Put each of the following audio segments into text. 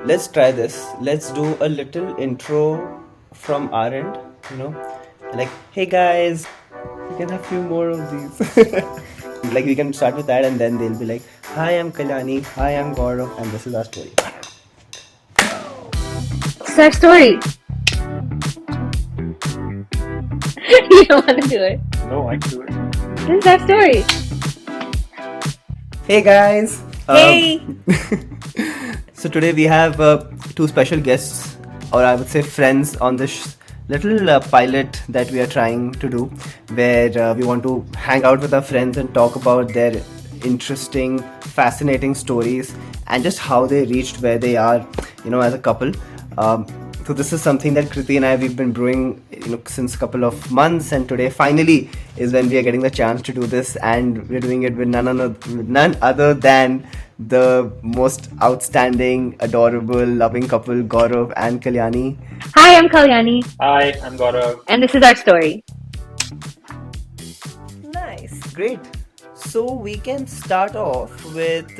let's try this. Let's do a little intro from our end, you know, like, hey guys, you can have a few more of these. Like, we can start with that, and then they'll be like, hi, I'm Kalyani, hi, I'm Gaurav, and this is our story. It's our story. You don't want to do it. No, I can do it. This is our story. Hey guys. Hey. So today we have two special guests, or I would say friends, on this little pilot that we are trying to do, where we want to hang out with our friends and talk about their interesting, fascinating stories and just how they reached where they are, you know, as a couple. So this is something that Kriti and I, we've been brewing, you know, since a couple of months, and today finally is when we are getting the chance to do this, and we're doing it with none other than the most outstanding, adorable, loving couple, Gaurav and Kalyani. Hi, I'm Kalyani. Hi, I'm Gaurav. And this is our story. Nice, great. So we can start off with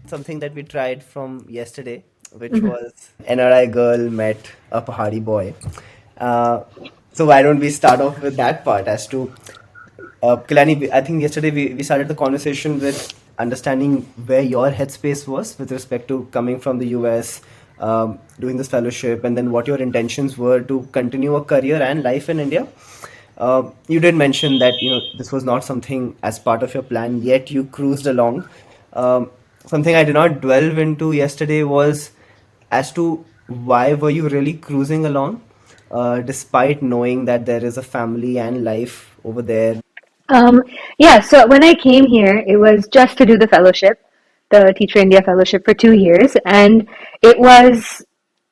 something that we tried from yesterday, which was NRI girl met a Pahadi boy. So why don't we start off with that part as to Kalyani, I think yesterday we started the conversation with understanding where your headspace was with respect to coming from the US, doing this fellowship, and then what your intentions were to continue a career and life in India. You did mention that, you know, this was not something as part of your plan, yet you cruised along. Something I did not delve into yesterday was as to why were you really cruising along, despite knowing that there is a family and life over there. Yeah, so when I came here, it was just to do the fellowship, the Teacher India Fellowship for 2 years. And it was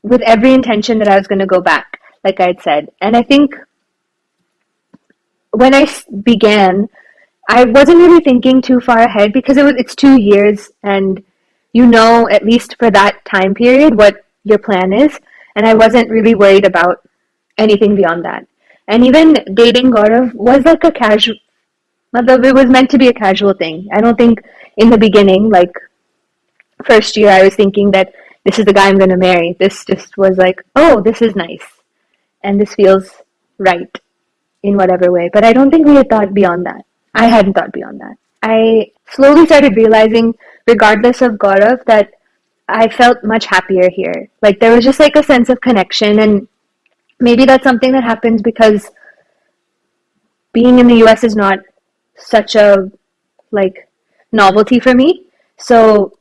with every intention that I was going to go back, like I had said. And I think when I began, I wasn't really thinking too far ahead because it's 2 years, and you know, at least for that time period, what your plan is. And I wasn't really worried about anything beyond that. And even dating Gaurav was like a casual, it was meant to be a casual thing. I don't think in the beginning, like first year, I was thinking that this is the guy I'm going to marry. This just was like, oh, this is nice. And this feels right in whatever way. But I don't think we had thought beyond that. I hadn't thought beyond that. I slowly started realizing, regardless of Gaurav, that I felt much happier here. Like there was just like a sense of connection, and maybe that's something that happens because being in the US is not such a like novelty for me. So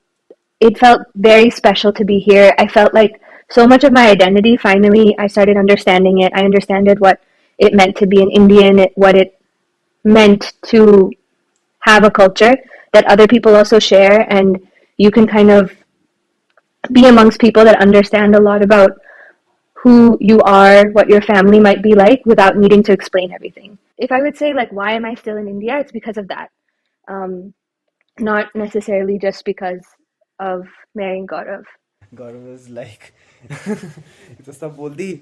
it felt very special to be here. I felt like so much of my identity, finally, I started understanding it. I understood what it meant to be an Indian, what it meant to have a culture that other people also share, and you can kind of be amongst people that understand a lot about who you are, what your family might be like, without needing to explain everything. If I would say, like, why am I still in India? It's because of that. Not necessarily just because of marrying Gaurav. Gaurav is like, तो सब बोल दी.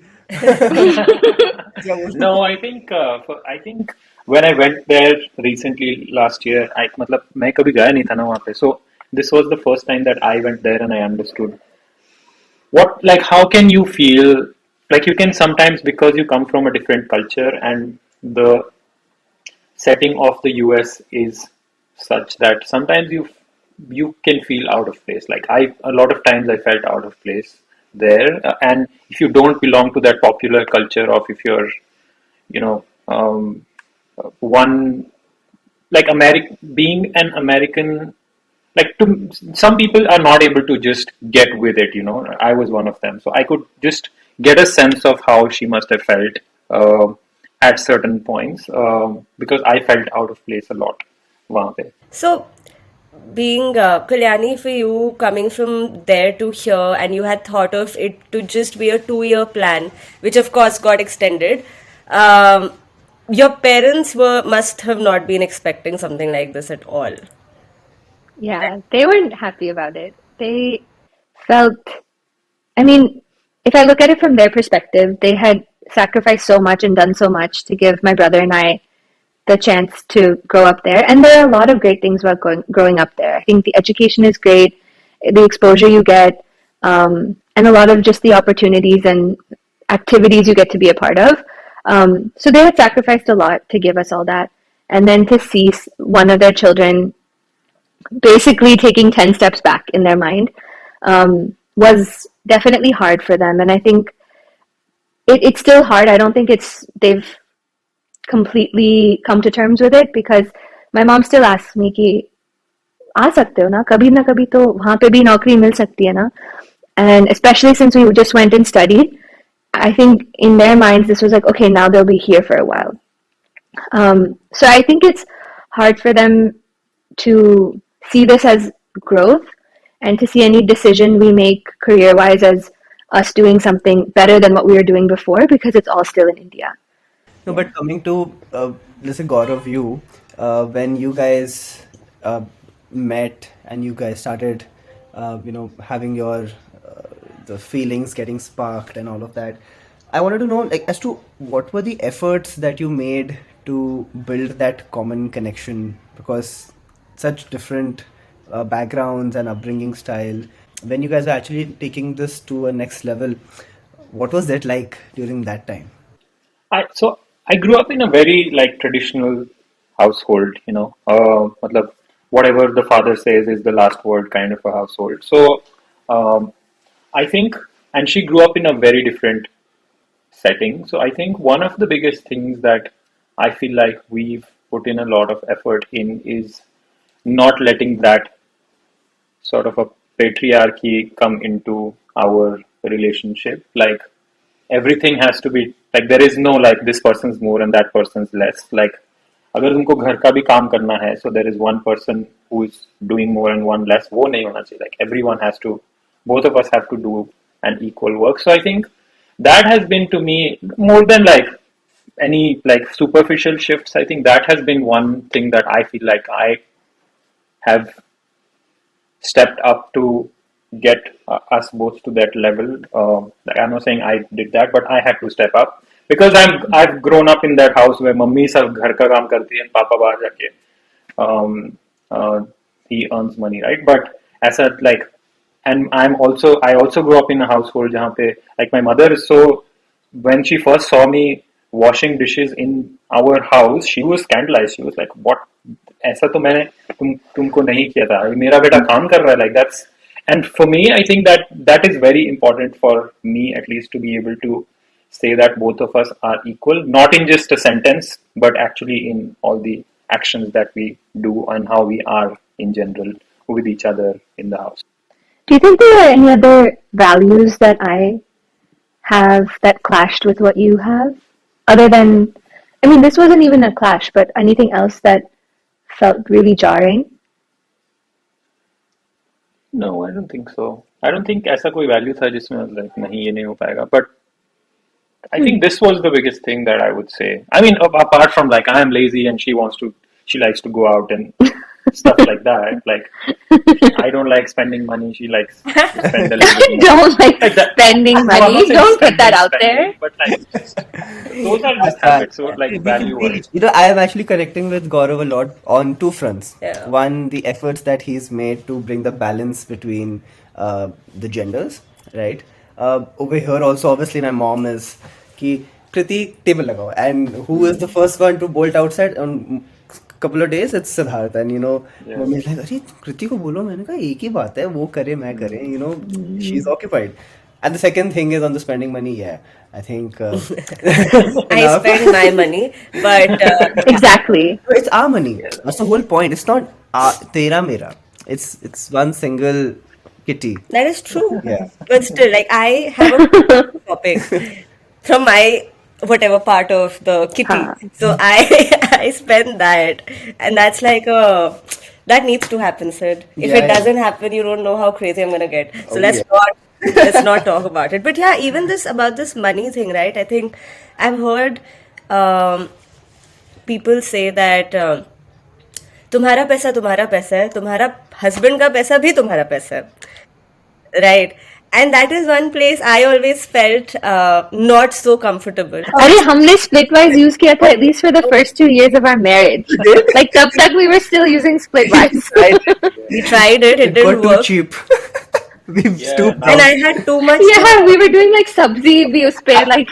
No, I think when I went there recently last year, मतलब मैं कभी गया नहीं था ना वहाँ पे. So this was the first time that I went there and I understood how can you feel like you can sometimes, because you come from a different culture and the setting of the US is such that sometimes you can feel out of place. Like a lot of times I felt out of place there, and if you don't belong to that popular culture, of if you're, you know, one like being an American, like to some people are not able to just get with it. You know, I was one of them, so I could just get a sense of how she must have felt at certain points, because I felt out of place a lot. वहाँ पे. So, being Kalyani, for you coming from there to here, and you had thought of it to just be a 2-year plan, which of course got extended. Your parents must have not been expecting something like this at all. Yeah, they weren't happy about it. They felt, I mean, if I look at it from their perspective, they had sacrificed so much and done so much to give my brother and I the chance to grow up there. And there are a lot of great things about growing up there. I think the education is great, the exposure you get, and a lot of just the opportunities and activities you get to be a part of. So they had sacrificed a lot to give us all that. And then to see one of their children basically taking 10 steps back in their mind was definitely hard for them. And I think it's still hard. I don't think they've completely come to terms with it, because my mom still asks me कि आ सकते हो ना कभी तो वहाँ पे भी नौकरी मिल सकती है ना. And especially since we just went and studied, I think in their minds this was like, okay, now they'll be here for a while. So I think it's hard for them to see this as growth, and to see any decision we make career-wise as us doing something better than what we were doing before, because it's all still in India. No, but coming to, let's say, Gaurav, you, when you guys met and you guys started, having your the feelings getting sparked and all of that, I wanted to know, like, as to what were the efforts that you made to build that common connection, because such different backgrounds and upbringing style. When you guys are actually taking this to a next level, what was that like during that time? I grew up in a very like traditional household, matlab, whatever the father says is the last word kind of a household. So um, I think, and she grew up in a very different setting. So I think one of the biggest things that I feel like we've put in a lot of effort in is not letting that sort of a patriarchy come into our relationship. Like everything has to be like there is no like this person's more and that person's less. Like अगर उनको घर का भी काम करना है, so there is one person who is doing more and one less. वो नहीं होना चाहिए. Like everyone has to, both of us have to do an equal work. So I think that has been to me more than like any like superficial shifts. I think that has been one thing that I feel like I have stepped up to get us both to that level. I'm not saying I did that, but I had to step up because I've grown up in that house where mummy सब घर का काम करती है and पापा बाहर जाके he earns money, right? But as a like, and I also grew up in a household जहाँ पे like my mother is so when she first saw me washing dishes in our house, she was scandalized. She was like, "What? ऐसा तो मैंने तुमको नहीं किया था. मेरा बेटा काम कर रहा है." Like that's and for me, I think that is very important for me at least to be able to say that both of us are equal, not in just a sentence, but actually in all the actions that we do and how we are in general with each other in the house. Do you think there are any other values that I have that clashed with what you have? Other than, I mean, this wasn't even a clash, but anything else that felt really jarring? No, I don't think so. I don't think ऐसा कोई value था जिसमें I was like नहीं ये नहीं हो पाएगा. But I think this was the biggest thing that I would say. I mean, apart from like I am lazy and she likes to go out and stuff like that. Like I don't like spending money. She likes to spend a little bit more. Don't like That. spending No, I'm money. not saying Don't put spending, that out spending, there. but like those are just habits. So like value wise. I am actually connecting with Gaurav a lot on two fronts. Yeah. One, the efforts that he's made to bring the balance between the genders, right? Over here also, obviously, my mom is कि Kriti table लगाओ, and who is the first one to bolt outside on couple of days? It's Siddharth, and Yeah. mummy is like, अरे कृति को बोलो. मैंने कहा एक ही बात है, वो करे मैं करे. She's occupied. And the second thing is on the spending money. Yeah, I think I enough. spend my money, but Exactly. It's our money. That's the whole point. It's not tera mera. It's one single kitty. that is true. Yeah. But still, like I have a topic from my whatever part of the kitty. Huh. So I I spend that, and that's like a that needs to happen, Sid. If Yeah, it yeah. doesn't happen, you don't know how crazy I'm gonna get. So Oh, let's yeah. not talk about it. But yeah, even this about this money thing, right? I think I've heard people say that तुम्हारा पैसा है, तुम्हारा husband का पैसा भी तुम्हारा पैसा है. Right. And that is one place I always felt not so comfortable. अरे हमने splitwise use किया था at least for the first 2 years of our marriage. Like तब तक we were still using splitwise. Right. We tried it, it It got didn't too work. cheap. We've Yeah, stooped And now down. I had too much to Yeah, we were doing like sabzi भी उस पे like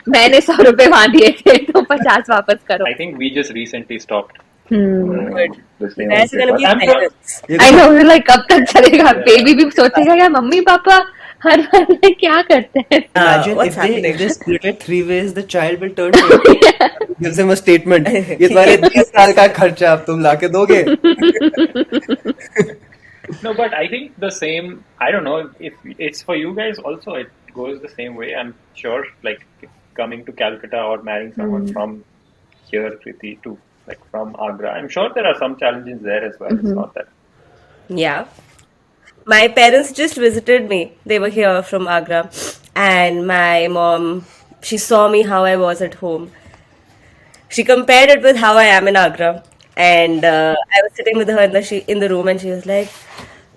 मैंने 100 रुपए वहां दिए थे तो 50 वापस करो. I think we just recently stopped good. this You thing on guys are gonna paper. be I'm sure. parents. You're I gonna know, we're like कब तक चलेगा. Yeah. बेबी भी सोचेगा यार मम्मी पापा हर बार में क्या करते हैं. imagine What's if they happening? split it three ways, the child will turn 20. Gives him a statement. ये तुम्हारे Yeah. 20 साल का खर्चा अब तुम लाके दोगे. No, but I think the same. I don't know if it's for you guys also. It goes the same way. I'm sure, like coming to Calcutta or marrying someone from here, Kriti, to like from Agra. I'm sure there are some challenges there as well. It's not that. Yeah. My parents just visited me. They were here from Agra. And my mom, she saw me how I was at home. She compared it with how I am in Agra. And I was sitting with her in the room and she was like,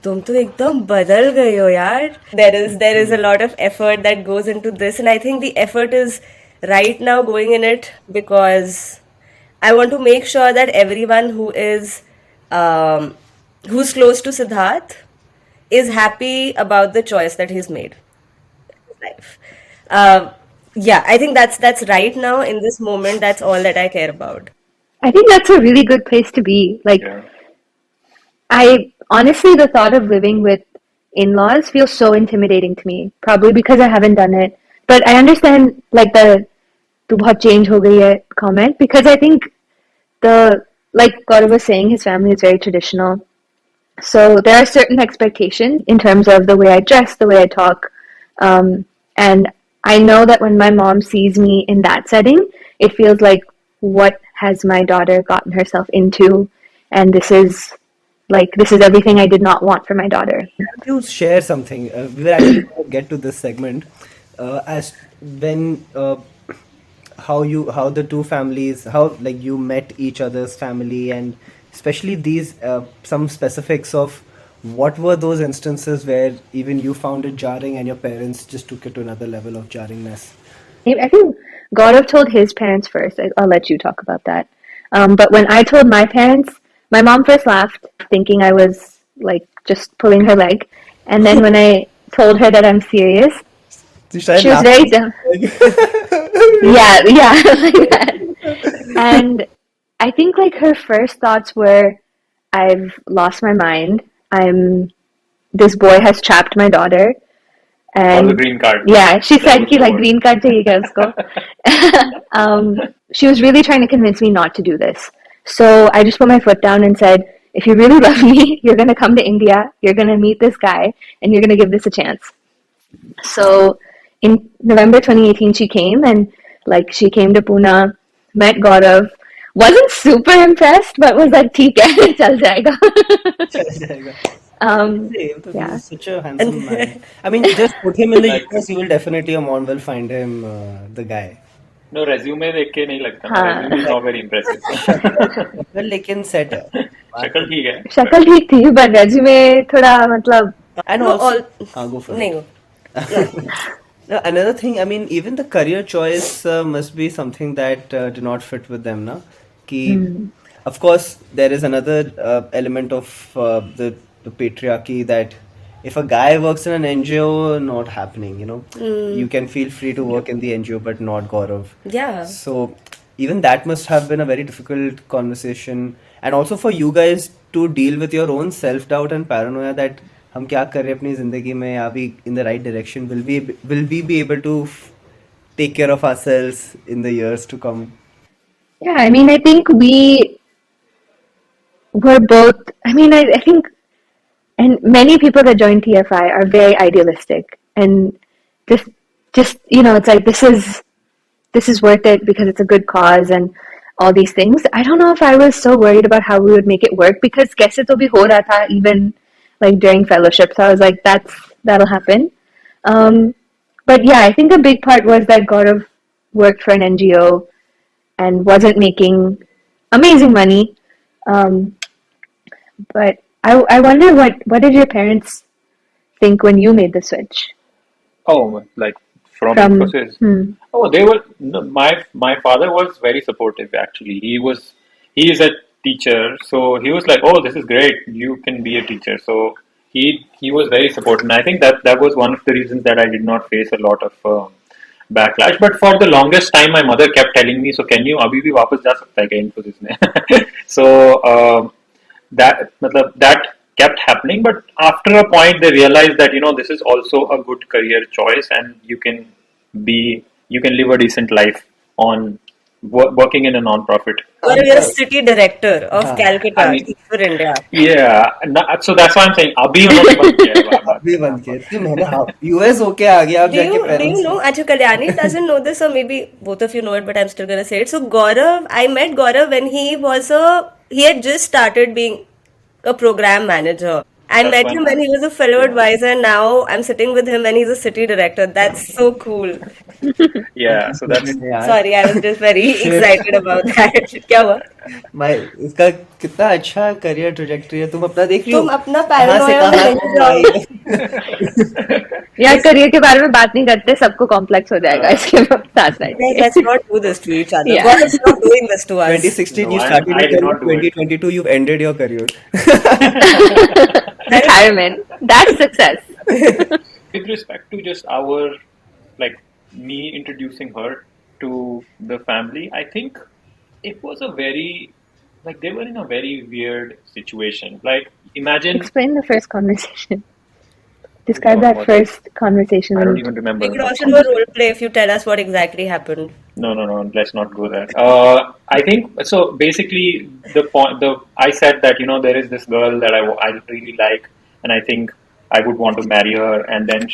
तुम तो एकदम बदल गए हो यार. There is a lot of effort that goes into this, and I think the effort is right now going in it because I want to make sure that everyone um, who's close to Siddharth is happy about the choice that he's made in his life. Yeah, I think that's right now in this moment. That's all that I care about. I think that's a really good place to be. Like, Yeah. I honestly, the thought of living with in-laws feels so intimidating to me. Probably because I haven't done it, but I understand like the "तू बहुत change हो गई है" comment because I think the like Gaurav was saying, his family is very traditional. So there are certain expectations in terms of the way I dress, the way I talk, and I know that when my mom sees me in that setting, it feels like what has my daughter gotten herself into, and this is everything I did not want for my daughter. Can't you share something? We were actually going to get to this segment as when how the two families how like you met each other's family and especially these some specifics of what were those instances where even you found it jarring and your parents just took it to another level of jarringness. I think Gaurav told his parents first. I'll let you talk about that. But when I told my parents, my mom first laughed, thinking I was like just pulling her leg. And then when I told her that I'm serious, You started she was very laughing. dumb. Yeah, yeah, like that. And I think like her first thoughts were, I've lost my mind. This boy has trapped my daughter. Or the And green card. yeah, she That said was कि the like word. green card चाहिएगा उसको. She was really trying to convince me not to do this. So I just put my foot down and said, if you really love me, you're going to come to India, you're going to meet this guy, and you're going to give this a chance. So in November 2018, she came and like she came to Pune, met Gaurav, wasn't super impressed, but was like, ठीक है, चल जाएगा. चल जाएगा. um, Hey, तो yeah. he's such a And handsome man. I mean, just put him in the Like US, you will definitely, your mom will find him the guy. no resume देख के नहीं लगता ना. हाँ. Resume is not very impressive. शक्ल लेकिन set है. बात शक्ल तो ठीक है. शक्ल ठीक थी but resume थोड़ा मतलब and no, also all go for नहीं it. go. Yeah. Now, another thing, I mean, even the career choice must be something that do not fit with them, na? Ki, of course, there is another element of the patriarchy that if a guy works in an NGO, not happening, you know, you can feel free to work in the NGO, but not Gaurav. Yeah. So even that must have been a very difficult conversation, and also for you guys to deal with your own self doubt and paranoia that हम क्या कर रहे हैं अपनी जिंदगी में are we in the right direction, will we be able to take care of ourselves in the years to come. yeah I mean I think we were both I think and many people that join TFI are very idealistic and just it's like this is worth it because it's a good cause and all these things. I don't know if I was so worried about how we would make it work because kaise to bhi ho raha tha even like during fellowship. So I was like, that'll happen. Um, but yeah, I think a big part was that Gaurav worked for an NGO and wasn't making amazing money. Um, but I wonder what did your parents think when you made the switch Oh, like from from Infosys. Oh, they were no, my father was very supportive actually. He is a teacher, so he was like, "Oh, this is great. You can be a teacher." So he was very supportive. And I think that was one of the reasons that I did not face a lot of backlash. But for the longest time, my mother kept telling me, "So can you अभी भी वापस जा सकता है क्या Infosys में?" So that kept happening. But after a point, they realized that this is also a good career choice, and you can live a decent life on working in a non-profit. Gaurav, you're a city director of हाँ, Calcutta I mean, for India. yeah. So that's why I'm saying अभी उन्होंने बंद किया है बार-बार। अभी बंद किए तो मैंने हाँ यूएस होके आ गया अब Do जाके you parents know? Actually, Kalyani doesn't know this, or maybe both of you know it, but I'm still gonna say it. So Gaurav, I met Gaurav when he had just started being a program manager. I That's met when him when he was a fellow advisor, and now I'm sitting with him when he's a city director. That's so cool. yeah. So that's यार Sorry, I was just very excited about that. क्या हुआ? मैं इसका कितना अच्छा career trajectory है तुम अपना देख रही हो तुम अपना कहाँ से paranoia में कहाँ नहीं तुम जाओ. आई यार करियर के बारे में बात नहीं करते सबको कॉम्प्लेक्स हो जाएगा इसके साथ Guys, साथ let's not do this to each other. Yeah. God is not doing this to us. 2016 no. you started I your did career not do it. 2022 you've ended your career retirement. That's success. with respect to just our like me introducing her to the family, I think it was a very like they were in a very weird situation. Like imagine Explain the first conversation. Describe Oh, that what? first conversation. I don't even remember. We could also do a role play if you tell us what exactly happened. No, no, no. Let's not go there. I think so. Basically, I said that there is this girl that I really like, and I think I would want to marry her. And then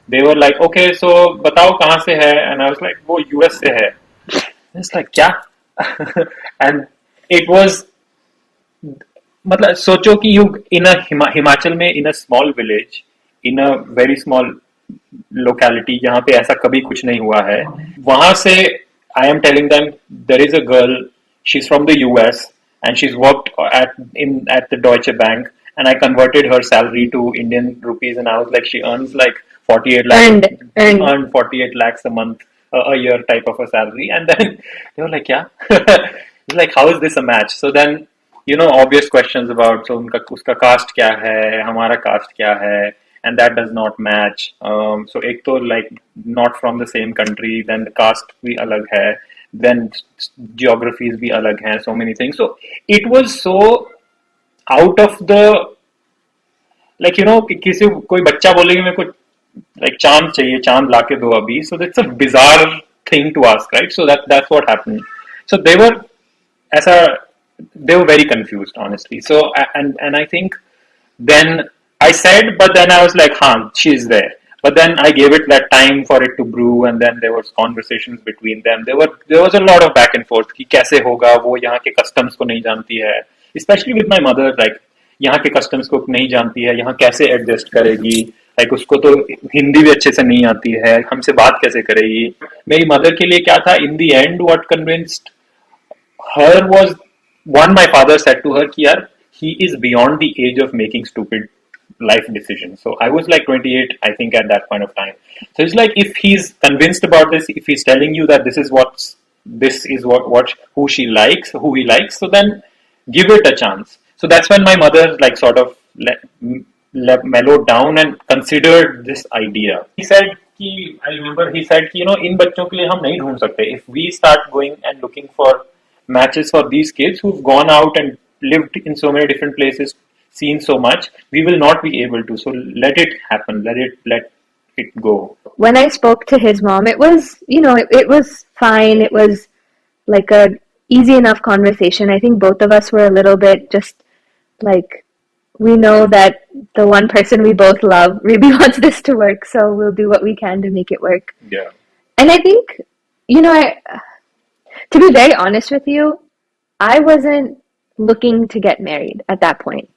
they were like, okay, so बताओ कहाँ से है? And I was like, वो US से है. And it's like क्या? And it was मतलब सोचो कि you in a हिमाचल में in a small village in a very small locality जहाँ पे ऐसा कभी कुछ नहीं हुआ है वहां से I am telling them there is a girl she's from the US and she's worked at the Deutsche Bank and I converted her salary to Indian rupees and I was like she earns like 48 lakhs earned 48 lakhs a month a year type of a salary and then they were like yeah it's like how is this a match so then obvious questions about so उनका उसका caste क्या है हमारा caste क्या है and that does not match so एक तो like not from the same country then the caste भी अलग है then geographies भी अलग हैं so many things so it was so out of the like किसी कोई बच्चा बोलेगा मेरे को like चांद चाहिए चांद लाके दो अभी so that's a bizarre thing to ask right so that's what happened so they were ऐसा they were very confused honestly so and I think then I said but then I was like she's there but then I gave it that time for it to brew and then there was conversations between them there was a lot of back and forth कि कैसे होगा वो यहाँ के customs को नहीं जानती है especially with my mother like यहाँ के customs को नहीं जानती है यहाँ कैसे adjust करेगी like उसको तो हिंदी भी अच्छे से नहीं आती है हमसे बात कैसे करेगी मेरी mother के लिए क्या था in the end what convinced her was one my father said to her कि यार he is beyond the age of making stupid life decisions so I was like 28 I think at that point of time so it's like if he's convinced about this if he's telling you that this is what who he likes so then give it a chance so that's when my mother like sort of mellowed down and considered this idea he said I remember he said कि इन बच्चों के लिए हम नहीं ढूंढ सकते if we start going and looking for matches for these kids who've gone out and lived in so many different places, seen so much, we will not be able to. So let it happen. Let it go. When I spoke to his mom, it was, it was fine. It was like a easy enough conversation. I think both of us were a little bit just like, we know that the one person we both love really wants this to work. So we'll do what we can to make it work. Yeah. And I think, to be very honest with you, I wasn't looking to get married at that point.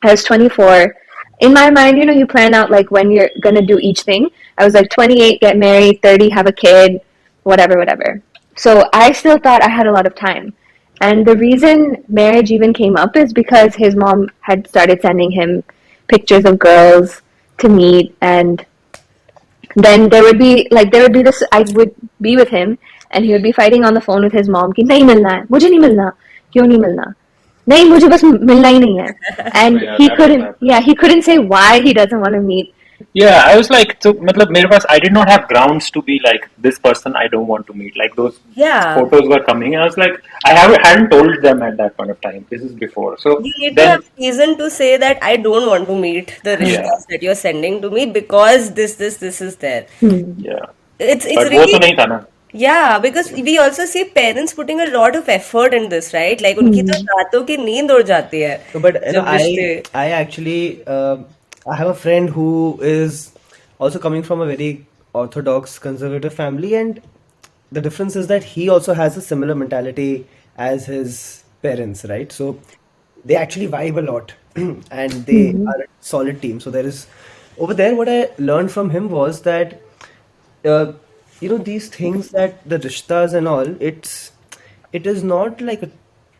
I was 24. In my mind, you plan out like when you're going to do each thing. I was like 28, get married, 30, have a kid, whatever. So I still thought I had a lot of time. And the reason marriage even came up is because his mom had started sending him pictures of girls to meet and then there would be this I would be with him and he would be fighting on the phone with his mom कि नहीं मिलना है मुझे नहीं मिलना क्यों नहीं मिलना नहीं मुझे बस मिलना ही नहीं है. So And yeah, he that also couldn't, happened. yeah, he couldn't say why he doesn't want to meet. Yeah, I was like, so, matlab, mere paas, I did not have grounds to be like, this person I don't want to meet. Like, those Yeah. photos were coming, and I was like, hadn't told them at that point of time. This is before. So You need to have then, reason to say that I don't want to meet the yeah, rishtas that you're sending to me because this is there. Hmm. yeah. It's But wo to really nahi tha na. yeah, because we also see parents putting a lot of effort in this, right? Like उनकी तो Hmm. रातों की नींद उड़ जाती है No, but जब रिश्ते I actually I have a friend who is also coming from a very orthodox conservative family, and the difference is that he also has a similar mentality as his parents, right? So they actually vibe a lot, and they Hmm. are a solid team. So there is over there. What I learned from him was that uh, these things that the rishtas and all, it is not like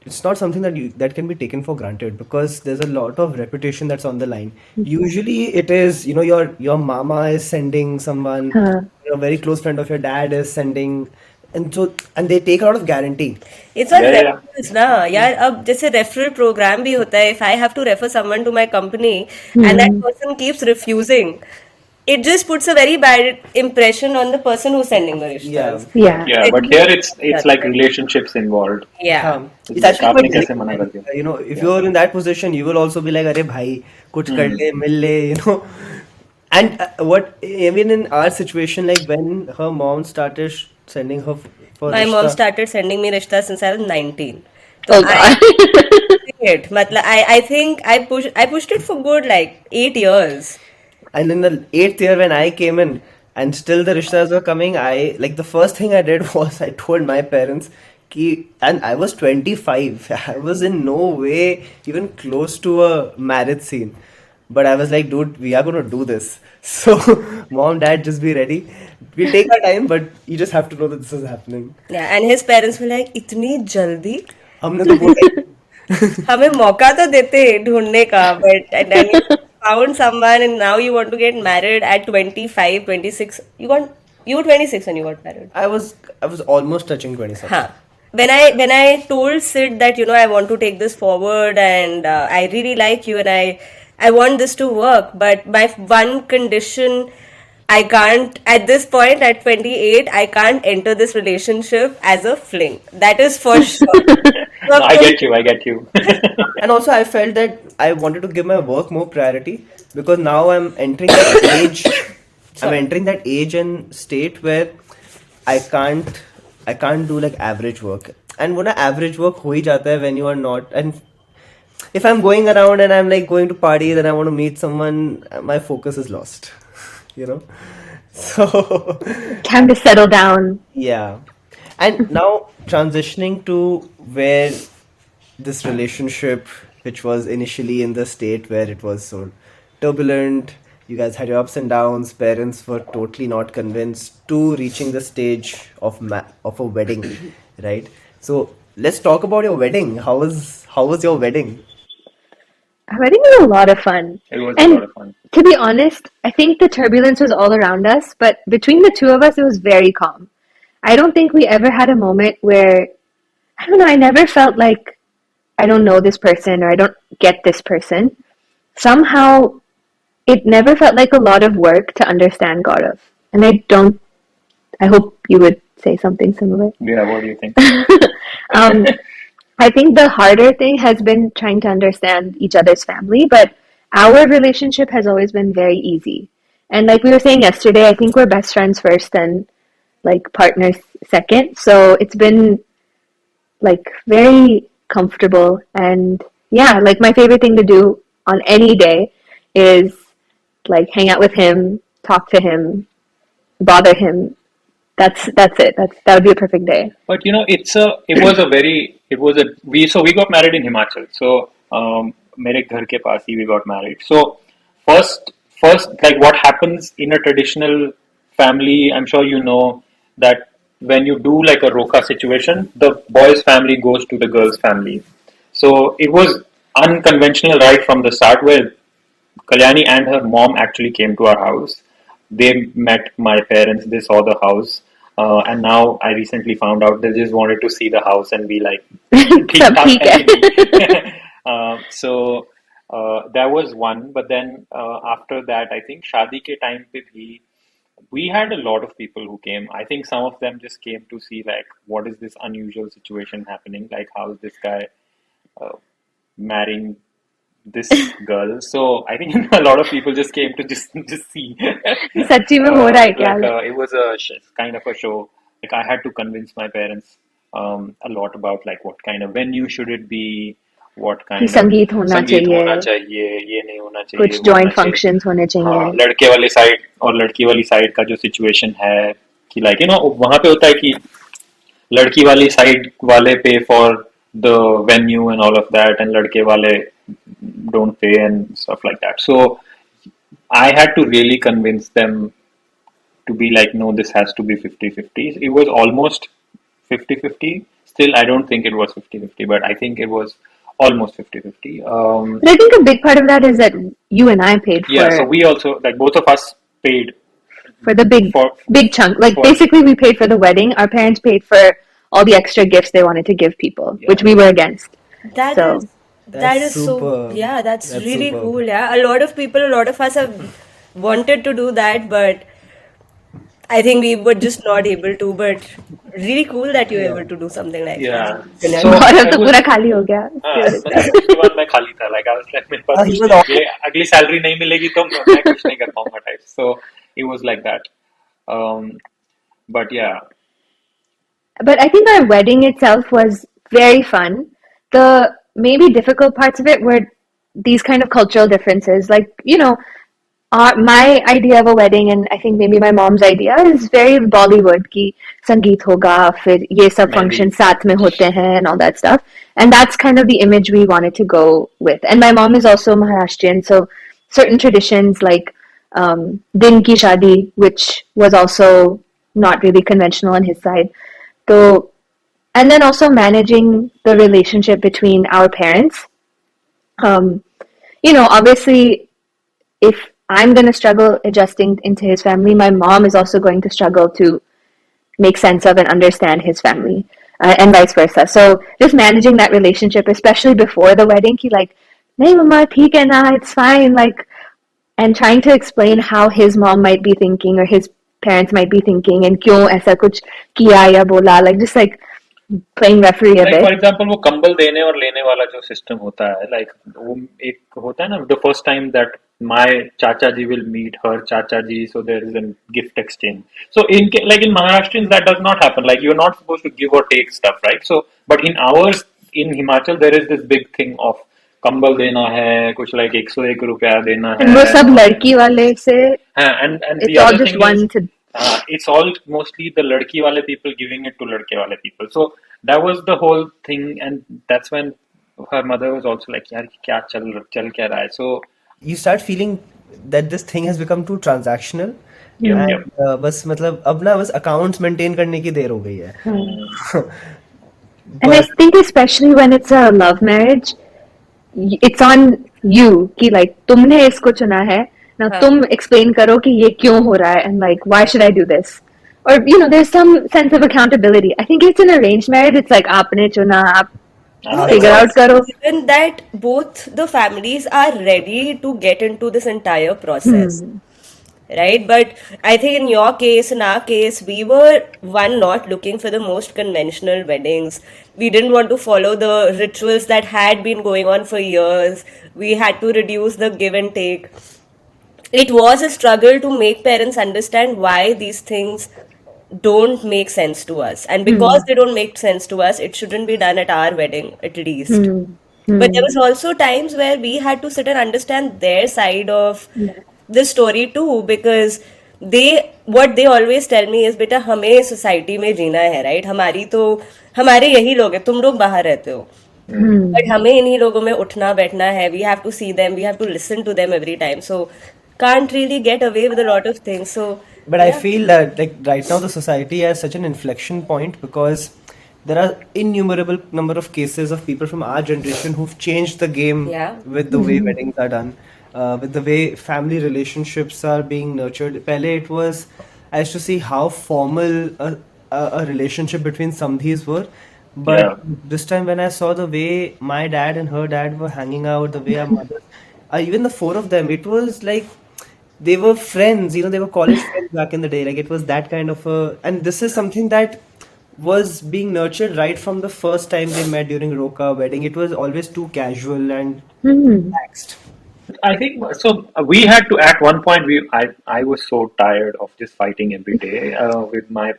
it's not something that can be taken for granted, because there's a lot of reputation that's on the line. Usually it is, your mama is sending someone, Huh. a very close friend of your dad is sending, and they take a lot of guarantee. It's all Yeah, yeah, yeah. referrals ना यार अब जैसे referral programme भी होता है if I have to refer someone to my company and that Hmm. person keeps refusing it just puts a very bad impression on the person who's sending the Yeah. rishtas. Yeah. Yeah, It but here really it's does like that. relationships involved. Yeah. It's It's like actually quite आपने कैसे मना delicate. कर दिया? If Yeah. you're in that position, you will also be like, "अरे भाई, कुछ कर Hmm. ले, मिल ले," And what even in our situation, like when her mom started sending her for My mom Rishta, started sending me rishtas since I was 19. So Oh I God. it. मतलब I think I pushed it for good like 8 years. and in the eighth year when I came in, and still the Rishtas were coming, I like the first thing I did was I told my parents, and I was 25. I was in no way even close to a marriage scene. But I was like, dude, we are going to do this. So, mom, dad, just be ready. We'll take our time, but you just have to know that this is happening. Yeah, and his parents were like इतनी जल्दी हमने तो बोला ही हमें मौका तो देते ढूंढने का but and then you found someone and now you want to get married at 25, 26. You were 26 when you got married. I was almost touching 27. Huh. When I told Sid that I want to take this forward and I really like you and I want this to work, but my one condition I can't at this point at 28 I can't enter this relationship as a fling. That is for sure. No, I get you. I get you. And also, I felt that I wanted to give my work more priority, because now I'm entering that age. I'm Sorry. entering that age and state where I can't I can't do like average work. And when average work हो ही जाता है when you are not. And if I'm going around and I'm like going to parties and I want to meet someone, my focus is lost. You know. So Time to settle down. yeah. And now transitioning to where this relationship, which was initially in the state where it was so turbulent, you guys had your ups and downs, parents were totally not convinced, to reaching the stage of of a wedding, right? So let's talk about your wedding. How was your wedding? Our wedding was a lot of fun. It was a lot And of fun. to be honest, I think the turbulence was all around us, but between the two of us, it was very calm. I don't think we ever had a moment where, I don't know, I never felt like I don't know this person or I don't get this person. Somehow, it never felt like a lot of work to understand Gaurav. And I hope you would say something similar. Yeah, what do you think? um, I think the harder thing has been trying to understand each other's family, but our relationship has always been very easy. And like we were saying yesterday, I think we're best friends first and like partners second. So it's been like very comfortable. And yeah, like my favorite thing to do on any day is like hang out with him, talk to him, bother him. That's it. That would be a perfect day. But it was a we got married in Himachal. So मेरे घर के पास ही we got married. So first first like what happens in a traditional family, I'm sure you know that when you do like a roka situation, the boy's family goes to the girl's family. So it was unconventional right from the start, where Kalyani and her mom actually came to our house. They met my parents, they saw the house, and now I recently found out they just wanted to see the house and be like, "ठीक Some ठाक peek है कि at. नहीं?" So that was one, but then after that, I think शादी के time पे भी we had a lot of people who came. I think some of them just came to see like what is this unusual situation happening? Like how is this guy uh, marrying this girl? So I think a lot of people just came to just see. सच्ची में हो रहा है क्या? It was a kind of a show. Like I had to convince my parents a lot about like what kind of venue should it be, what कि kind of संगीत होना संगीत होना चाहिए, चाहिए, ये नहीं होना चाहिए, कुछ वो होना joint चाहिए. functions होने हाँ, चाहिए. लड़के वाली साइड और लड़की वाली साइड का जो सिचुएशन है कि लाइक वहां पे होता है कि लड़की वाली साइड वाले पे for the venue and all of that and लड़के वाले don't pay and stuff like that. So I had to really convince them to be like, no, this has to be 50-50. It was almost 50-50. Still, I don't think it was 50-50, but I think it was almost 50-50. But I think a big part of that is that you and I paid Yeah, so we also, like both of us paid for the for big chunk. Like for basically we paid for the wedding. Our parents paid for all the extra gifts they wanted to give people, which yeah. we were against. That So is that That's is so, superb. yeah, that's That's really superb. cool. Yeah, a lot of people, a lot of us have wanted to do that, but I think we were just not able to. But really cool that you were Yeah. able to do something like Yeah. that. So Gaurav I तो was पूरा खाली हो गया. मतलब उसके बाद मैं खाली था like I was like मेरे पास He कुछ was नहीं all ये अगली सैलरी नहीं मिलेगी तो मैं कुछ नहीं कर पाऊंगा type. So it was like that. Um, but yeah, But I think our wedding itself was very fun. The maybe difficult parts of it were these kind of cultural differences. Like, my idea of a wedding and I think maybe my mom's idea is very Bollywood ki संगीत होगा फिर ये सब maybe functions साथ में होते हैं and all that stuff. And that's kind of the image we wanted to go with. And my mom is also Maharashtrian, so certain traditions like din ki shadi, which was also not really conventional on his side. So, and then also managing the relationship between our parents. Um, obviously, if I'm going to struggle adjusting into his family, my mom is also going to struggle to make sense of and understand his family, and vice versa. So, just managing that relationship, especially before the wedding, he like, "Nahi, mama, theek hai na, it's fine." Like, and trying to explain how his mom might be thinking or his parents might be thinking, and क्यों ऐसा कुछ किया या बोला, like just like playing referee a like for bit. example वो कंबल देने और लेने वाला जो सिस्टम होता है like वो एक होता है ना the first time that my chacha ji will meet her chacha ji so there is a gift exchange so like in Maharashtrians that does not happen like you're not supposed to give or take stuff right so but in ours in Himachal there is this big thing of कंबल देना है कुछ like 101 रुपया देना And वो है सब और लड़की वाले से, and the it's all other just thing is one to. it's all mostly the ladki wale people giving it to ladke wale people. So that was the whole thing, and that's when her mother was also like, "यार क्या चल क्या रहा है?" So You start feeling that this thing has become too transactional. yep, And yep. बस मतलब अब ना बस accounts maintain करने की देर हो गई है. And I But think especially when it's a love marriage, it's on you कि like तुमने इसको चुना है, now हाँ. तुम explain करो कि ये क्यों हो रहा है and like why should I do this, or there's some sense of accountability. I think it's an arranged marriage, it's like आपने चुना, आप No, हाँ, it's figure out also करो. given that both the families are ready to get into this entire process, right? But I think in your case, in our case, we were one not looking for the most conventional weddings. We didn't want to follow the rituals that had been going on for years. We had to reduce the give and take. It was a struggle to make parents understand why these things don't make sense to us. And because they don't make sense to us, it shouldn't be done at our wedding, at least. But there was also times where we had to sit and understand their side of the story too, because what they always tell me is बेटा हमें society में जीना है, right? हमारे यही लोग हैं, तुम लोग बाहर रहते हो, बट हमें इन्हीं लोगों में उठना बैठना है. We have to see them, we have to listen to them every time, so can't really get away with a lot of things. So But I feel that like right now the society has such an inflection point because there are innumerable number of cases of people from our generation who've changed the game Yeah. with the way weddings are done, with the way family relationships are being nurtured. Pehle it was, I used to see how formal a relationship between samdhis were, But Yeah. this time when I saw the way my dad and her dad were hanging out, the way our mothers, even the four of them, it was like they were friends, they were college friends back in the day. Like it was that kind of a, and this is something that was being nurtured right from the first time they met during Roka wedding. It was always too casual and Hmm. relaxed. I think so. We had to at one point. I was so tired of just fighting every day with my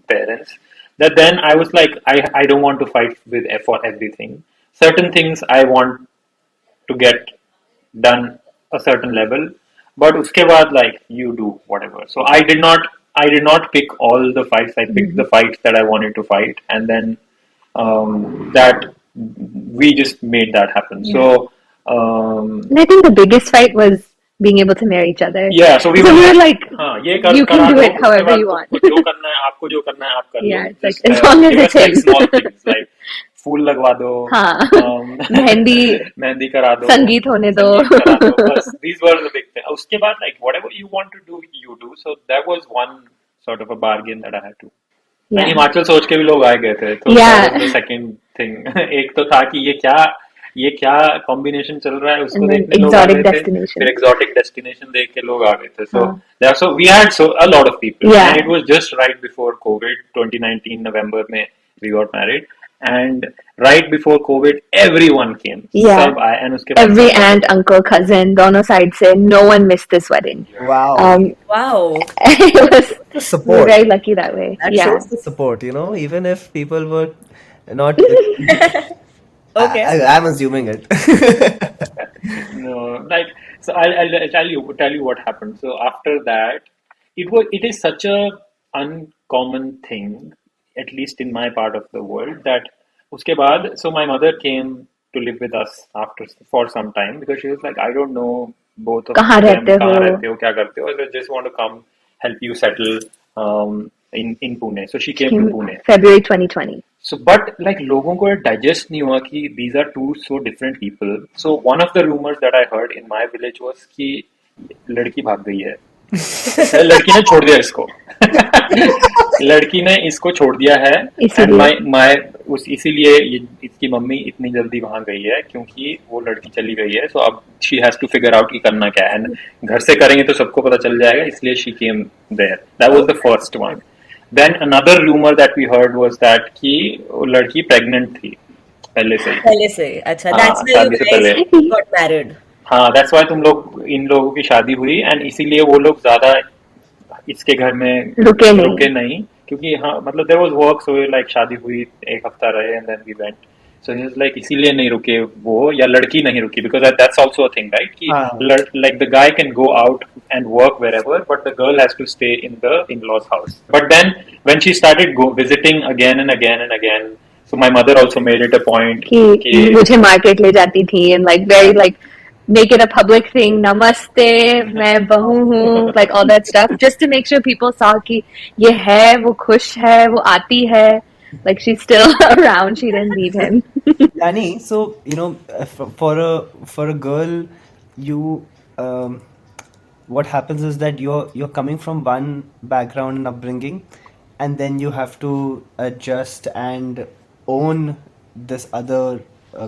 parents that then I was like, I don't want to fight with for everything. Certain things I want to get done a certain level, but uske baad, like, you do whatever. So I did not pick all the fights. I picked the fights that I wanted to fight, and then that we just made that happen. Yeah. So And I think the biggest fight was being able to marry each other. yeah, so we So were we were like, like, हाँ ये you can करा do दो, it उसके however बाद you want. तुमको जो करना है, आपको जो करना है आप कर लो. Yeah, it's like Just as long as give it's us like him. small things like फूल लगवा दो, हाँ. um, मेहंदी मेहंदी करा दो, संगीत होने दो. संगीत करा दो. बस these were the big things. उसके बाद like whatever you want to do, you do. So that was one sort of a bargain that I had to. Yeah. Himachal सोच के भी लोग आ गए थे, तो Yeah. that was the second thing. एक तो था कि ये क्या कॉम्बिनेशन चल रहा है, उसको And then देखने लोग आ exotic गए थे. destination. फिर exotic destination देख के लोग आ गए थे. So हाँ. so we had a lot of people, Yeah. and it was just right before COVID, 2019 November में we got married, and right before COVID everyone came. Yeah. सब आए, and उसके बाद Every सब aunt, uncle, cousin, dono side said no one missed this wedding. Wow. Wow. It was, The we were support. very lucky that way. That Yeah. shows the support, even if people were not. Okay. I'm assuming it. No, like, so I'll tell you what happened. So after that, it is such a uncommon thing, at least in my part of the world, that uske baad, so my mother came to live with us after for some time because she was like, I don't know both of कहाँ them, रहते कहाँ हो? रहते हो, क्या करते हो? I just want to come help you settle in Pune. So she came to Pune. February 2020. So, but like लोगों को digest नहीं हुआ कि these are two so different people. So one of the rumors that I heard in my village was कि लड़की भाग गई है. लड़की ने छोड़ दिया इसको. लड़की ने इसको छोड़ दिया है. And my इसीलिए इसकी मम्मी इतनी जल्दी वहां गई है क्योंकि वो लड़की चली गई है. So अब she has to figure out कि करना क्या है. And घर से करेंगे तो सबको पता चल जाएगा. इसलिए she came there. That was the first one. Then another rumor that we heard was that कि वो लड़की pregnant थी पहले से ही. पहले से. अच्छा. हाँ, That's why शादी you से guys पहले. got married. हाँ, that's why इन लोगों की शादी हुई, and इसीलिए वो लोग ज्यादा इसके घर में रुके नहीं क्योंकि हाँ मतलब there was work, so like शादी हुई, एक हफ्ता रहे, and then we went. So he was like इसीलिए नहीं रुके वो, या लड़की नहीं रुकी, because that's also a thing, right? कि like the guy can go out and work wherever, but the girl has to stay in the in-laws house. But then when she started visiting again and again and again, so my mother also made it a point कि मुझे market ले जाती थी, and like very like make it a public thing, namaste, मैं बहू हूँ, like all that stuff, just to make sure people saw कि ये है, वो खुश है, वो आती है, like she's still around, she didn't leave him. Yani, so for a girl, you what happens is that you're coming from one background and upbringing, and then you have to adjust and own this other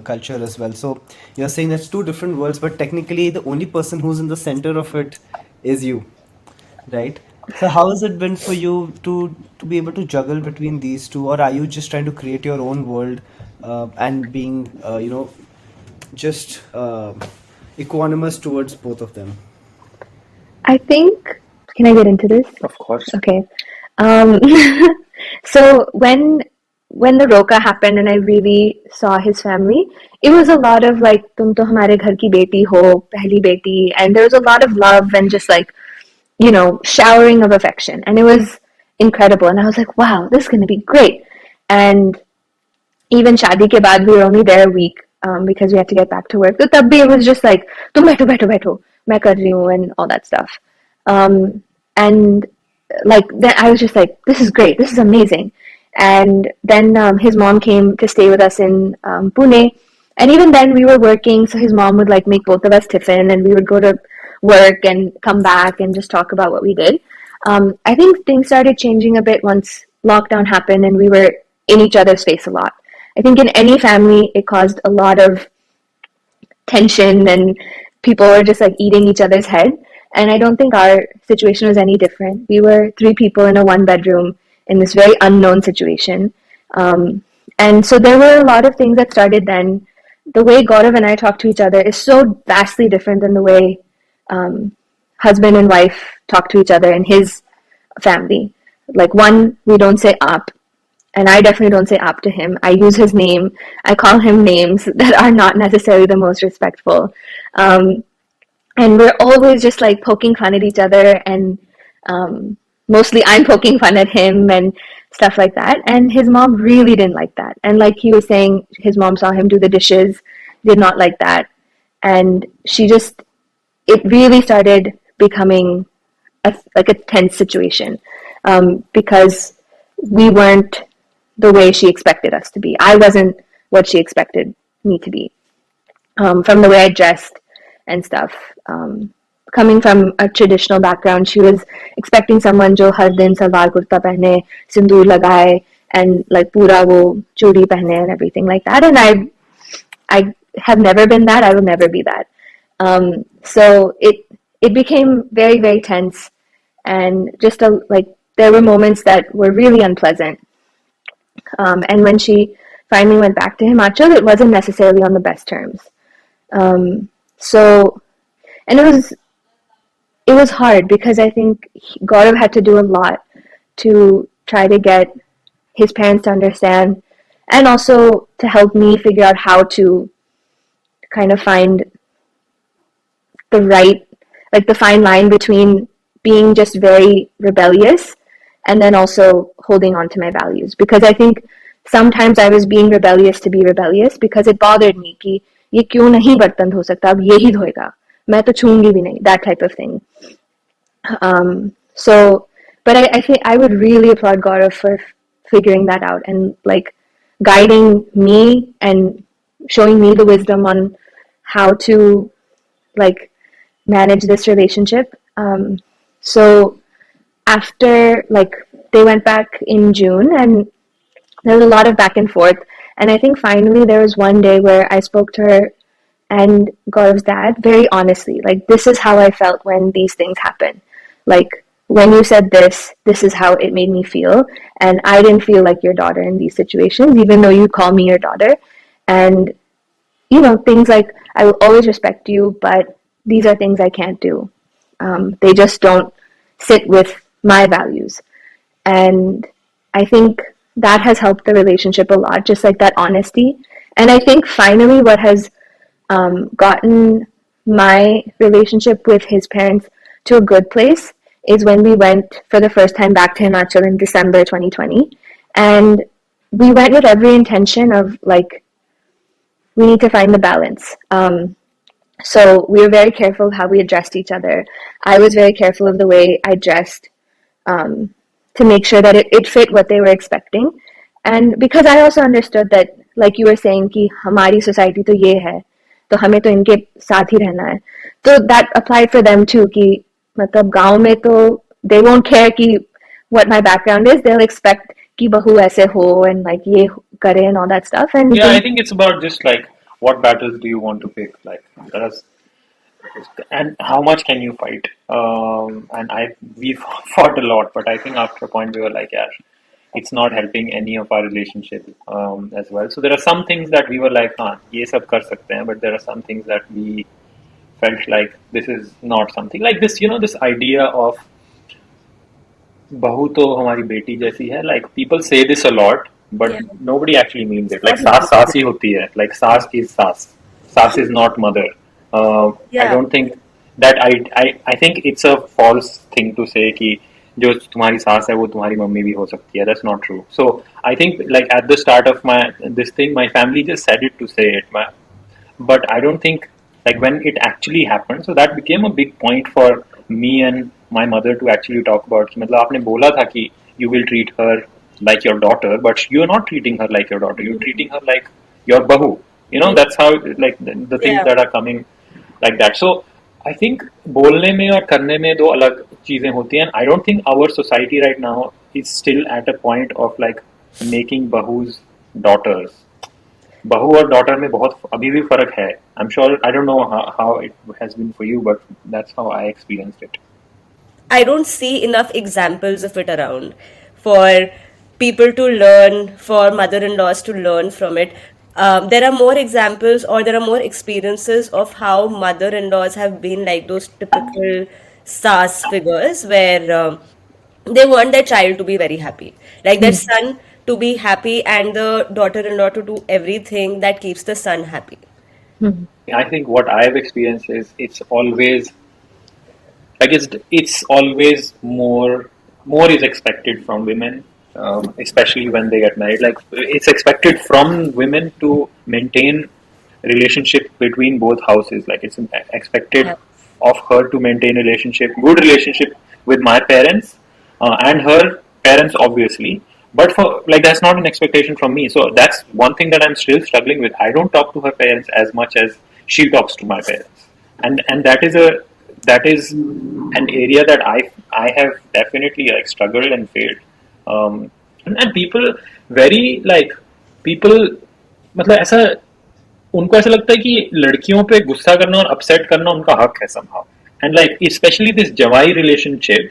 culture as well. So you're saying that's two different worlds, but technically the only person who's in the center of it is you, right? So how has it been for you to be able to juggle between these two, or are you just trying to create your own world and being just equanimous towards both of them? I think, can I get into this? Of course. Okay. So when the Roka happened and I really saw his family, it was a lot of like, tum to hamare ghar ki beti ho, pehli beti, and there was a lot of love and just like, showering of affection, and it was incredible. And I was like, wow, this is going to be great. And even shadi ke baad, we were only there a week because we had to get back to work. So tab bhi it was just like, tum baitho, main kar rahi hu, and all that stuff. And like then I was just like, this is great, this is amazing. And then his mom came to stay with us in Pune, and even then we were working, so his mom would like make both of us tiffin, and we would go to work and come back and just talk about what we did. I think things started changing a bit once lockdown happened and we were in each other's face a lot. I think in any family, it caused a lot of tension and people were just like eating each other's head. And I don't think our situation was any different. We were three people in a one bedroom in this very unknown situation. And so there were a lot of things that started then. The way Gaurav and I talk to each other is so vastly different than the way husband and wife talk to each other in his family. Like, one, we don't say up, and I definitely don't say up to him. I use his name. I call him names that are not necessarily the most respectful. Um, and we're always just like poking fun at each other, and mostly I'm poking fun at him and stuff like that. And his mom really didn't like that. And like he was saying, his mom saw him do the dishes, did not like that. And it really started becoming like a tense situation because we weren't the way she expected us to be. I wasn't what she expected me to be from the way I dressed and stuff. Coming from a traditional background, she was expecting someone जो हर दिन सलवार कुर्ता पहने, सिंदूर लगाए, and like पूरा वो चूड़ी पहने and everything like that. And I have never been that. I will never be that. So it became very, very tense, and just like there were moments that were really unpleasant. And when she finally went back to Himachal, it wasn't necessarily on the best terms. So, and it was hard because I think Gaurav had to do a lot to try to get his parents to understand, and also to help me figure out how to kind of find the right, like the fine line between being just very rebellious and then also holding on to my values. Because I think sometimes I was being rebellious to be rebellious because it bothered me कि ये क्यों नहीं बर्तन धो सकता, अब ये ही धोएगा, मैं तो छूंगी भी नहीं, that type of thing. So, but I think I would really applaud Gaurav for figuring that out and like guiding me and showing me the wisdom on how to like manage this relationship. So after like they went back in June and there was a lot of back and forth, and I think finally there was one day where I spoke to her and Gaurav's dad very honestly, like, this is how I felt when these things happen. Like, when you said this is how it made me feel, and I didn't feel like your daughter in these situations, even though you call me your daughter. And things like, I will always respect you, but these are things I can't do. They just don't sit with my values. And I think that has helped the relationship a lot, just like that honesty. And I think finally what has gotten my relationship with his parents to a good place is when we went for the first time back to Himachal in December 2020. And we went with every intention of like, we need to find the balance. So we were very careful of how we addressed each other. I was very careful of the way I dressed to make sure that it fit what they were expecting. And because I also understood that, like you were saying, कि हमारी society तो ये है, तो हमें तो इनके साथ ही रहना है. So that applied for them too, कि मतलब गांव में तो they won't care कि what my background is. They'll expect कि बहू ऐसे हो and like ये करे and all that stuff. And Yeah, I think it's about just like what battles do you want to pick, like that's, and how much can you fight? And we fought a lot, but I think after a point we were like, yeah, it's not helping any of our relationship as well. So there are some things that we were like, हाँ ये सब कर सकते हैं, but there are some things that we felt like this is not something like this. This idea of बहू तो हमारी बेटी जैसी है, like people say this a lot, but Yeah. nobody actually means it. Like सास सास ही होती है, like सास is सास, सास is not mother. I Yeah. don't think that I think it's a false thing to say कि जो तुम्हारी सास है वो तुम्हारी मम्मी भी हो सकती है. That's not true. So I think like at the start of this thing, my family just said it to say it. But I don't think like when it actually happened, so that became a big point for me and my mother to actually talk about कि मतलब आपने बोला था कि you will treat her like your daughter, but you're not treating her like your daughter. You're treating her like your bahu. That's how like the things Yeah. that are coming like that. So I think बोलने में और करने में दो अलग चीजें होती हैं. I don't think our society right now is still at a point of like making bahus daughters. बहू और डॉटर में बहुत अभी भी फर्क है. I'm sure I don't know how it has been for you, but that's how I experienced it. I don't see enough examples of it around for people to learn, for mother in laws to learn from it. There are more examples or there are more experiences of how mother in laws have been like those typical SAS figures where they want their child to be very happy, like their son to be happy, and the daughter in law to do everything that keeps the son happy. I think what I have experienced is it's always I guess it's always more is expected from women, especially when they get married. Like it's expected from women to maintain relationship between both houses. Like it's expected of her to maintain good relationship with my parents and her parents, obviously. But for like that's not an expectation from me. So that's one thing that I'm still struggling with. I don't talk to her parents as much as she talks to my parents, and that is an area that I have definitely like struggled and failed. And people very like people मतलब ऐसा उनको ऐसा लगता है कि लड़कियों पे गुस्सा करना और अपसेट करना उनका हक है somehow. And like especially this Jawai relationship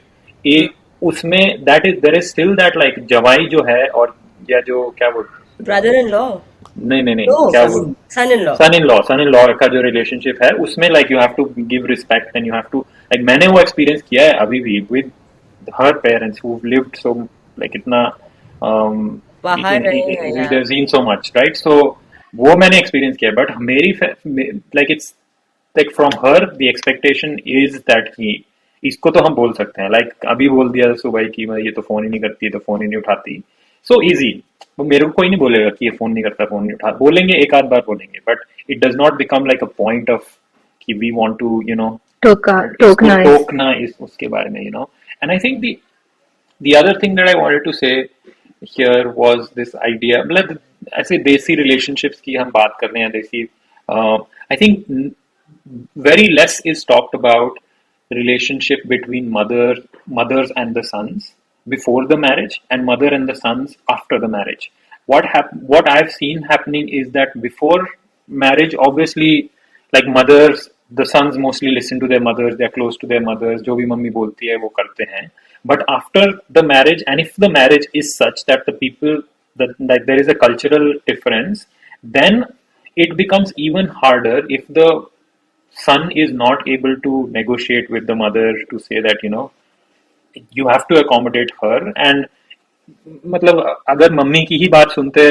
ये उसमें that is there is still that like जवाई जो है और या जो क्या बोलते हैं Brother in law? नहीं नहीं नहीं No, क्या बोल son in law. Son in law का जो रिलेशनशिप है उसमें like you have to give respect and you have to like मैंने वो एक्सपीरियंस किया है अभी भी with her parents who lived so like इतना बाहर रहे हैं यार. they've seen so much right so वो मैंने एक्सपीरियंस किया है बट मेरी like it's like from her the expectation is that he इसको तो हम बोल सकते हैं लाइक अभी बोल दिया सुबह की मैं ये तो फोन ही नहीं करती तो फोन ही नहीं उठाती सो इजी वो मेरे को कोई नहीं बोलेगा कि ये फोन नहीं करता फोन नहीं उठा बोलेंगे एक आध बार बोलेंगे but it does not become like a point of कि we want to you know टोकना इस उसके बारे में you know and I think the other thing that I wanted to say here was this idea मतलब ऐसे देसी relationships की हम बात कर रहे हैं देसी I think very less is talked about relationship between mothers and the sons before the marriage and mother and the sons after the marriage. What I've seen happening is that before marriage, obviously, like mothers, the sons mostly listen to their mothers. They're close to their mothers. जो भी mummy बोलती है वो करते हैं. But after the marriage, and if the marriage is such that the people that there is a cultural difference, then it becomes even harder if the son is not able to negotiate with the mother to say that you have to accommodate her and मतलब अगर mummy की ही बात सुनते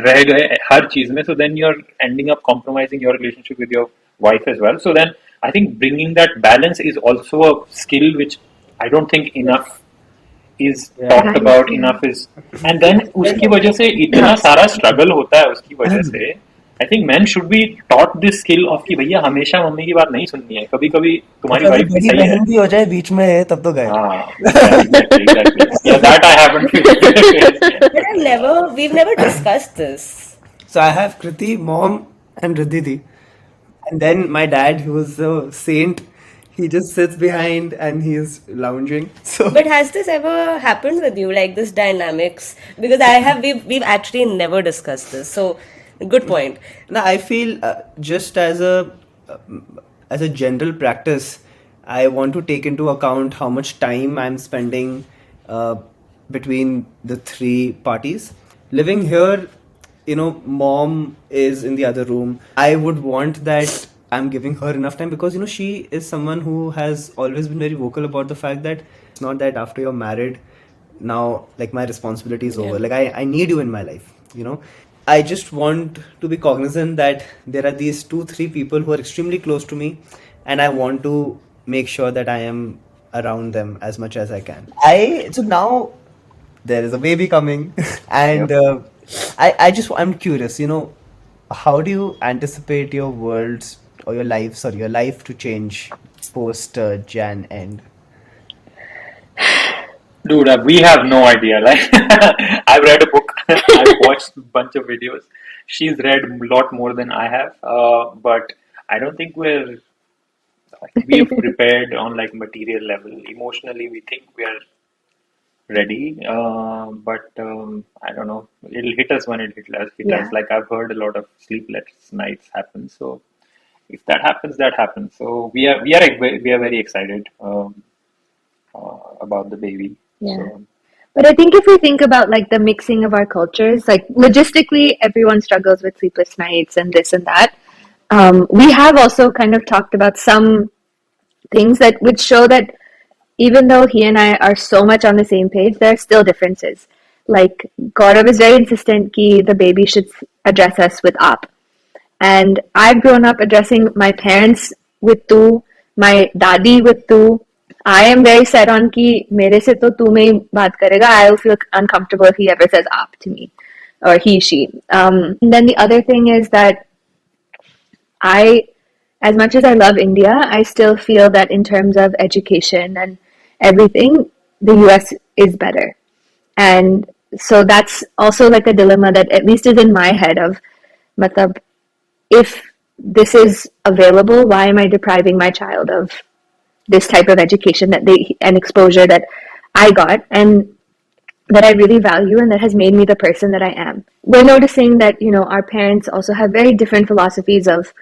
रह गए हर चीज में so then you're ending up compromising your relationship with your wife as well so then I think bringing that balance is also a skill which I don't think enough is talked about enough is and then उसकी वजह से इतना सारा struggle होता है उसकी वजह से I think men should be taught this skill of कि भैया हमेशा मम्मी की बात नहीं सुननी है कभी कभी तुम्हारी वाइफ भी सही है भी हो जाए बीच में तब तो गए हाँ exactly yeah that I haven't But we've never discussed this. So I have Kriti, mom, and Riddhi. And then my dad, who was a saint, he just sits behind and he is lounging. So But has this ever happened with you, like this dynamics? Because we've actually never discussed this. So, good point. now I feel just as a general practice, I want to take into account how much time I'm spending uh, between the three parties. Living here, mom is in the other room. I would want that I'm giving her enough time because she is someone who has always been very vocal about the fact that it's not that after you're married now like my responsibility is over, like I need you in my life. I just want to be cognizant that there are these 2-3 people who are extremely close to me and I want to make sure that I am around them as much as I can. So now there is a baby coming and I'm curious, how do you anticipate your worlds or your life to change post Jan end? Dude, we have no idea. Like, I've read a book, I've watched a bunch of videos. She's read a lot more than I have, but I don't think we've prepared on like material level. Emotionally, we think we're ready. But I don't know. It'll hit us when it hit us. Hit us. Yeah. Like I've heard a lot of sleepless nights happen. So if that happens, that happens. So we are very excited about the baby. Yeah. So But I think if we think about like the mixing of our cultures, like logistically, everyone struggles with sleepless nights and this and that. We have also kind of talked about some things that would show that even though he and I are so much on the same page, there are still differences. Like Gaurav is very insistent that the baby should address us with "aap," and I've grown up addressing my parents with "tu," my dadi with "tu." I am very set on कि मेरे से तो तू में ही बात करेगा. I'll feel uncomfortable if he ever says "aap" to me, or he, she. And then the other thing is that I, as much as I love India, I still feel that in terms of education and everything, the US is better. And so that's also like a dilemma that at least is in my head of, matlab, if this is available, why am I depriving my child of this type of education that they and exposure that I got and that I really value and that has made me the person that I am. We're noticing that, our parents also have very different philosophies of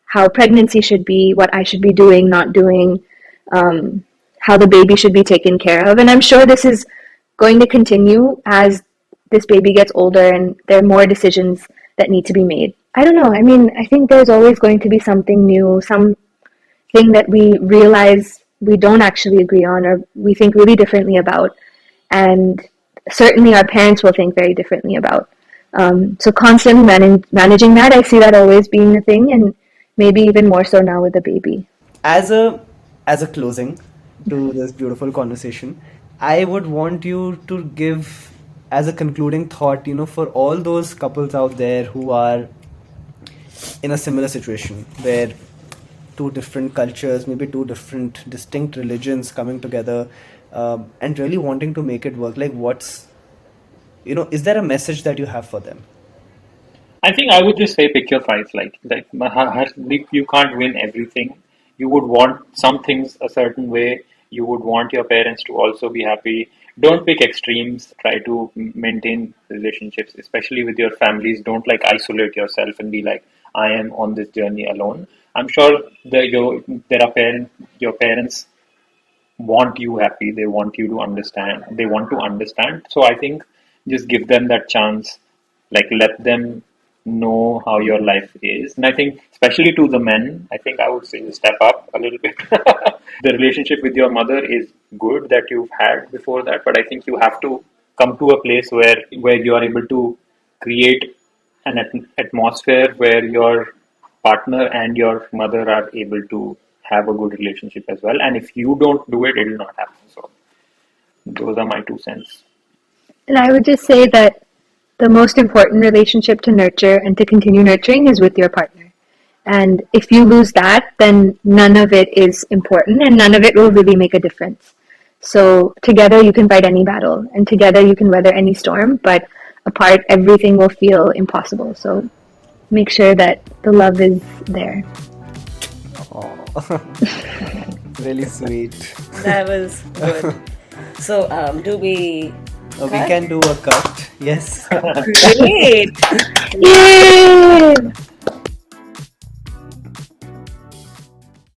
how pregnancy should be, what I should be doing, not doing, how the baby should be taken care of. And I'm sure this is going to continue as this baby gets older and there are more decisions that need to be made. I don't know. I mean, I think there's always going to be something new, something that we realize we don't actually agree on or we think really differently about. And certainly our parents will think very differently about. So constantly managing that, I see that always being a thing, and maybe even more so now with the baby. As a closing to this beautiful conversation, I would want you to give as a concluding thought, for all those couples out there who are in a similar situation where two different cultures, maybe two different distinct religions coming together, and really wanting to make it work. Like, is there a message that you have for them? I think I would just say pick your fights. Like you can't win everything. You would want some things a certain way. You would want your parents to also be happy. Don't pick extremes. Try to maintain relationships, especially with your families. Don't like isolate yourself and be like, I am on this journey alone. I'm sure your parents want you happy. They want you to understand. They want to understand. So I think just give them that chance. Like let them know how your life is. And I think especially to the men, I think I would say step up a little bit. The relationship with your mother is good that you've had before that, but I think you have to come to a place where you are able to create an atmosphere where your partner and your mother are able to have a good relationship as well. And if you don't do it, it will not happen. So those are my 2 cents. And I would just say that the most important relationship to nurture and to continue nurturing is with your partner. And if you lose that, then none of it is important and none of it will really make a difference. So together you can fight any battle and together you can weather any storm, but apart, everything will feel impossible. So make sure that the love is there. Really sweet. That was good. So, do we We cut? can do a cut. Yes. Great. Yay!